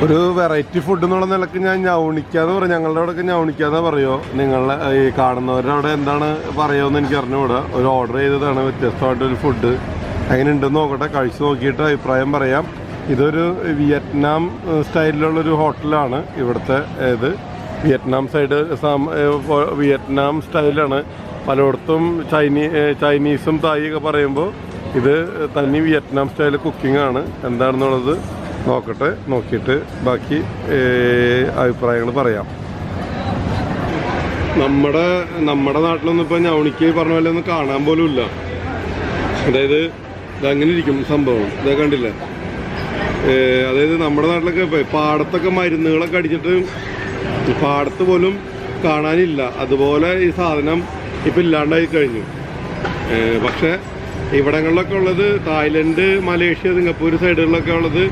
ഒരു variety food എന്നുള്ള നിലക്ക് ഞാൻ ഞവണിക്കാന്ന് പറയും. ഞങ്ങളുടെ അവിടെയൊക്കെ ഞവണിക്കാന്ന് പറയുമോ? നിങ്ങളുടെ ഈ കാണുന്നവരുടെ അവിടെ എന്താണ് പറയുമെന്ന് എനിക്ക് അറിഞ്ഞുകൂടാ. ഒരു ഓർഡർ ചെയ്തതാണ് വ്യത്യസ്തമായിട്ടൊരു ഫുഡ്. എങ്ങനെ ഉണ്ടെന്ന് നോക്കട്ടെ, കഴിച്ച് നോക്കിയിട്ട് അഭിപ്രായം പറയാം. ഇതൊരു വിയറ്റ്നാം സ്റ്റൈലിലുള്ളൊരു ഹോട്ടലാണ്. ഇവിടുത്തെ വിയറ്റ്നാം വിയറ്റ്നാം സ്റ്റൈലാണ്. പലയിടത്തും ചൈനീസും തായി ഒക്കെ പറയുമ്പോൾ ഇത് തനി വിയറ്റ്നാം സ്റ്റൈൽ കുക്കിംഗ് ആണ്. എന്താണെന്നുള്ളത് നോക്കട്ടെ, നോക്കിയിട്ട് ബാക്കി അഭിപ്രായങ്ങൾ പറയാം. നമ്മുടെ നാട്ടിലൊന്നും ഇപ്പം ഞവണിക്ക് പറഞ്ഞ പോലെ ഒന്നും കാണാൻ പോലും ഇല്ല. അതായത് ഇതങ്ങനെ ഇരിക്കും സംഭവം. ഇതൊക്കെ കണ്ടില്ല. അതായത് നമ്മുടെ നാട്ടിലൊക്കെ പാടത്തൊക്കെ മരുന്നുകളൊക്കെ അടിച്ചിട്ട് പാടത്ത് പോലും കാണാനില്ല. അതുപോലെ ഈ സാധനം ഇപ്പം ഇല്ലാണ്ടായി കഴിഞ്ഞു. പക്ഷേ ഇവിടങ്ങളിലൊക്കെ ഉള്ളത് തായ്ലൻഡ്, മലേഷ്യ, സിംഗപ്പൂർ സൈഡുകളിലൊക്കെ ഉള്ളത്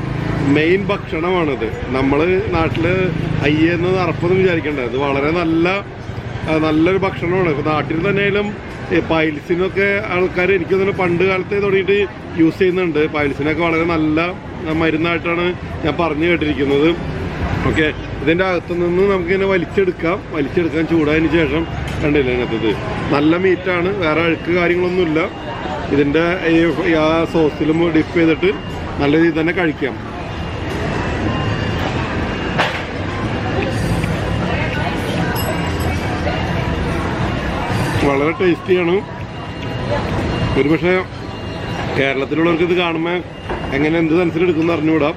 മെയിൻ ഭക്ഷണമാണിത്. നമ്മൾ നാട്ടിൽ അയ്യെന്ന് അറപ്പൊന്നും വിചാരിക്കേണ്ട. ഇത് വളരെ നല്ലൊരു ഭക്ഷണമാണ്. ഇപ്പോൾ നാട്ടിൽ തന്നെയായാലും പൈൽസിനൊക്കെ ആൾക്കാർ എനിക്ക് തന്നെ പണ്ട് കാലത്തെ തുടങ്ങിയിട്ട് യൂസ് ചെയ്യുന്നുണ്ട്. പൈൽസിനൊക്കെ വളരെ നല്ല മരുന്നായിട്ടാണ് ഞാൻ പറഞ്ഞു കേട്ടിരിക്കുന്നത്. ഓക്കെ, ഇതിൻ്റെ അകത്തു നിന്ന് നമുക്കിങ്ങനെ വലിച്ചെടുക്കാൻ ചൂടായതിന് ശേഷം കണ്ടില്ല അതിനകത്തത് നല്ല മീറ്റാണ്. വേറെ അഴുക്ക് കാര്യങ്ങളൊന്നുമില്ല. ഇതിൻ്റെ ആ സോസിലും ഡിപ്പ് ചെയ്തിട്ട് നല്ല രീതിയിൽ തന്നെ കഴിക്കാം. വളരെ ടേസ്റ്റിയാണ്. ഒരുപക്ഷെ കേരളത്തിലുള്ളവർക്ക് ഇത് കാണുമ്പോൾ എങ്ങനെ എന്ത് മനസ്സിലെടുക്കുമെന്ന് അറിഞ്ഞുകൂടാ.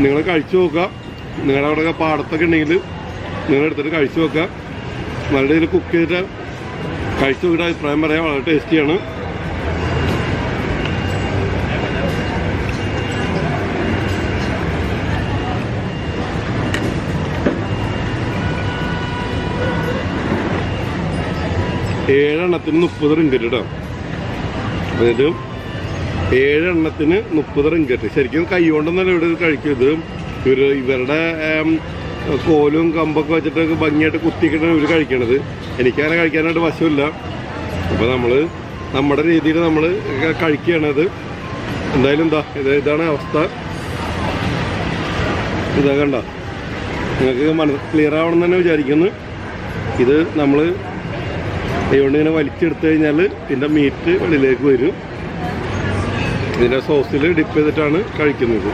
നിങ്ങൾ കഴിച്ചു നോക്കുക. നിങ്ങളുടെ അവിടെ പാടത്തൊക്കെ ഉണ്ടെങ്കിൽ നിങ്ങൾ എടുത്തിട്ട് കഴിച്ചു നോക്കുക. നല്ല രീതിയിൽ കുക്ക് ചെയ്തിട്ട് കഴിച്ചു നോക്കിയിട്ട് അഭിപ്രായം പറയാം. വളരെ ടേസ്റ്റിയാണ്. ഏഴെണ്ണത്തിന് 30 റിങ്കറ്റ് കേട്ടോ. അതായത് 7 എണ്ണത്തിന് 30 റിങ്കറ്റ്. ശരിക്കും കൈ കൊണ്ടൊന്നല്ല ഇവിടെ കഴിക്കും. ഇത് ഇവരുടെ കോലും കമ്പൊക്കെ വെച്ചിട്ട് ഭംഗിയായിട്ട് കുത്തിക്കിട്ടാണ് ഇവർ കഴിക്കണത്. എനിക്കങ്ങനെ കഴിക്കാനായിട്ട് വശമില്ല. അപ്പോൾ നമ്മുടെ രീതിയിൽ നമ്മൾ കഴിക്കുകയാണത്. എന്തായാലും ഇതാണ് അവസ്ഥ. ഇതാ കണ്ട, നിങ്ങൾക്ക് ക്ലിയർ ആവണമെന്ന് തന്നെ വിചാരിക്കുന്നു. ഇത് നമ്മൾ അതുകൊണ്ട് ഇങ്ങനെ വലിച്ചെടുത്തു കഴിഞ്ഞാൽ ഇതിൻ്റെ മീറ്റ് വെളിയിലേക്ക് വരും. ഇതിൻ്റെ സോസിൽ ഡിപ്പ് ചെയ്തിട്ടാണ് കഴിക്കുന്നത്.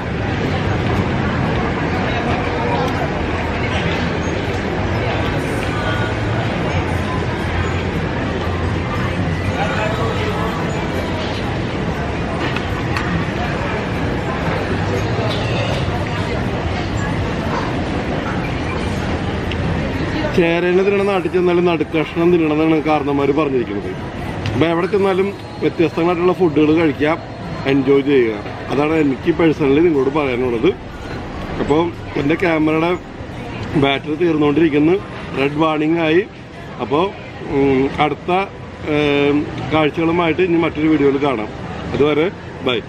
ചേരേനെ തിന്നണ നാട്ടിൽ ചെന്നാലും നടുക്കഷ്ണം തിന്നണമെന്നാണ് കാരണന്മാർ പറഞ്ഞിരിക്കുന്നത്. അപ്പോൾ എവിടെ ചെന്നാലും വ്യത്യസ്തമായിട്ടുള്ള ഫുഡുകൾ കഴിക്കാം, എൻജോയ് ചെയ്യുക. അതാണ് എനിക്ക് പേഴ്സണലി നിങ്ങളോട് പറയാനുള്ളത്. അപ്പോൾ എൻ്റെ ക്യാമറയുടെ ബാറ്ററി തീർന്നുകൊണ്ടിരിക്കുന്നു. റെഡ് വാർണിംഗ് ആയി. അപ്പോൾ അടുത്ത കാഴ്ചകളുമായിട്ട് ഇനി മറ്റൊരു വീഡിയോയിൽ കാണാം. അതുവരെ ബൈ.